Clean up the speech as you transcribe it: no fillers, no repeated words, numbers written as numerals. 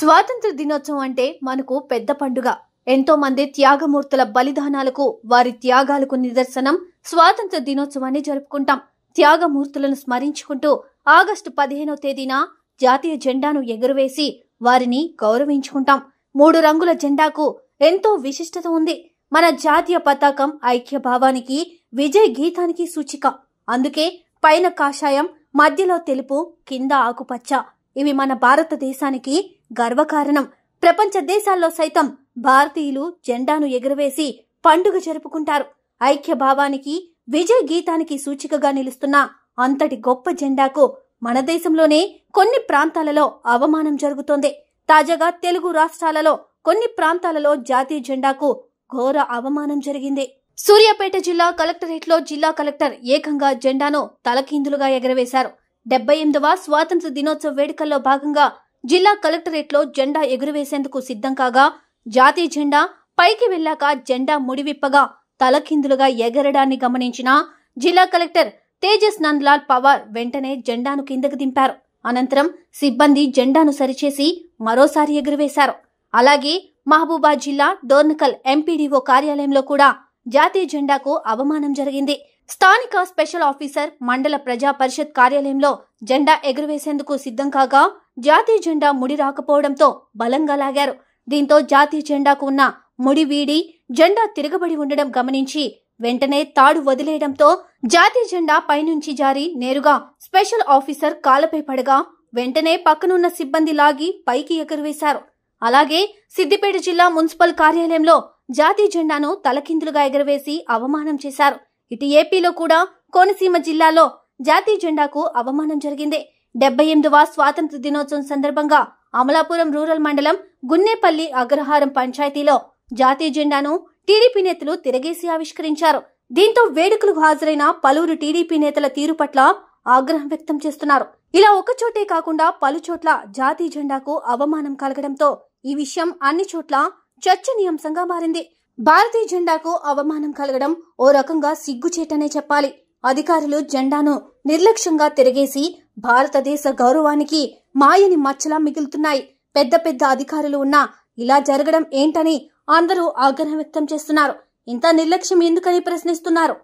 స్వాతంత్ర దినోత్సవం అంటే మనకు పెద్ద పండుగ. ఎంతో మంది త్యాగమూర్తుల బలిదానాలకు, వారి త్యాగాలకు నిదర్శనం స్వాతంత్ర దినోత్సవాన్ని జరుపుకుంటాం. త్యాగమూర్తులను స్మరించుకుంటూ ఆగస్టు 15వ తేదీన జాతీయ జెండాను ఎగురవేసి వారిని గౌరవించుకుంటాం. 3 రంగుల జెండాకు ఎంతో విశిష్టత ఉంది. మన జాతీయ పతాకం ఐక్య భావానికి, విజయ గీతానికి సూచిక. అందుకే పైన కాషాయం, మధ్యలో తెలుపు, కింద ఆకుపచ్చ. ఇవి మన భారతదేశానికి గర్వకారణం. ప్రపంచ దేశాల్లో సైతం భారతీయులు జెండాను ఎగురవేసి పండుగ జరుపుకుంటారు. ఐక్య భావానికి, విజయ గీతానికి సూచికగా నిలుస్తున్న అంతటి గొప్ప జెండాకు మన దేశంలోనే కొన్ని ప్రాంతాలలో అవమానం జరుగుతోంది. తాజాగా తెలుగు రాష్ట్రాలలో కొన్ని ప్రాంతాలలో జాతీయ జెండాకు ఘోర అవమానం జరిగింది. సూర్యాపేట జిల్లా కలెక్టరేట్లో జిల్లా కలెక్టర్ ఏకంగా జెండాను తలకిందులుగా ఎగరవేశారు. 78వ స్వాతంత్ర దినోత్సవ వేడుకల్లో భాగంగా జిల్లా కలెక్టరేట్లో జెండా ఎగురవేసేందుకు సిద్ధం కాగా, జాతీయ జెండా పైకి వెళ్లాక జెండా ముడివిప్పగా తలకిందులుగా ఎగరడాన్ని గమనించిన జిల్లా కలెక్టర్ తేజస్ నందలాల్ పవార్ వెంటనే జెండాను కిందకు దింపారు. అనంతరం సిబ్బంది జెండాను సరిచేసి మరోసారి ఎగురవేశారు. అలాగే మహబూబాద్ జిల్లా డోర్నకల్ ఎంపీడీఓ కార్యాలయంలో కూడా జాతీయ జెండాకు అవమానం జరిగింది. స్థానిక స్పెషల్ ఆఫీసర్ మండల ప్రజా పరిషత్ కార్యాలయంలో జెండా ఎగురవేసేందుకు సిద్ధం కాగా జాతీయ జెండా ముడి రాకపోవడంతో బలంగా లాగారు. దీంతో జాతీయ జెండాకు ఉన్న ముడి వీడి జెండా తిరగబడి ఉండడం గమనించి వెంటనే తాడు వదిలేయడంతో జాతీయ జెండా పైనుంచి జారి నేరుగా స్పెషల్ ఆఫీసర్ కాళ్లపై పడగా వెంటనే పక్కనున్న సిబ్బంది లాగి పైకి ఎగురవేశారు. అలాగే సిద్దిపేట జిల్లా మున్సిపల్ కార్యాలయంలో జాతీయ జెండాను తలకిందులుగా ఎగురవేసి అవమానం చేశారు. ఇటు ఏపీలో కూడా కోనసీమ జిల్లాలో జాతీయ జెండాకు అవమానం జరిగింది. 78వ స్వాతంత్ర దినోత్సవం సందర్భంగా అమలాపురం రూరల్ మండలం గున్నేపల్లి అగ్రహారం పంచాయతీలో జాతీయ జెండాను టీడీపీ నేతలు తిరగేసి ఆవిష్కరించారు. దీంతో వేడుకలకు హాజరైన పలువురు టీడీపీ నేతల తీరు పట్ల ఆగ్రహం వ్యక్తం చేస్తున్నారు. ఇలా ఒకచోటే కాకుండా పలుచోట్ల జాతీయ జెండాకు అవమానం కలగడంతో ఈ విషయం అన్ని చోట్ల చర్చనీయాంశంగా మారింది. భారతీయ జెండాకు అవమానం కలగడం ఓ రకంగా సిగ్గుచేటనే చెప్పాలి. అధికారులు జెండాను నిర్లక్ష్యంగా తిరగేసి భారతదేశ గౌరవానికి మాయని మచ్చలా మిగులుతున్నాయి. పెద్ద పెద్ద అధికారులు ఉన్నా ఇలా జరగడం ఏంటని అందరూ ఆగ్రహం వ్యక్తం చేస్తున్నారు. ఇంత నిర్లక్ష్యం ఎందుకని ప్రశ్నిస్తున్నారు.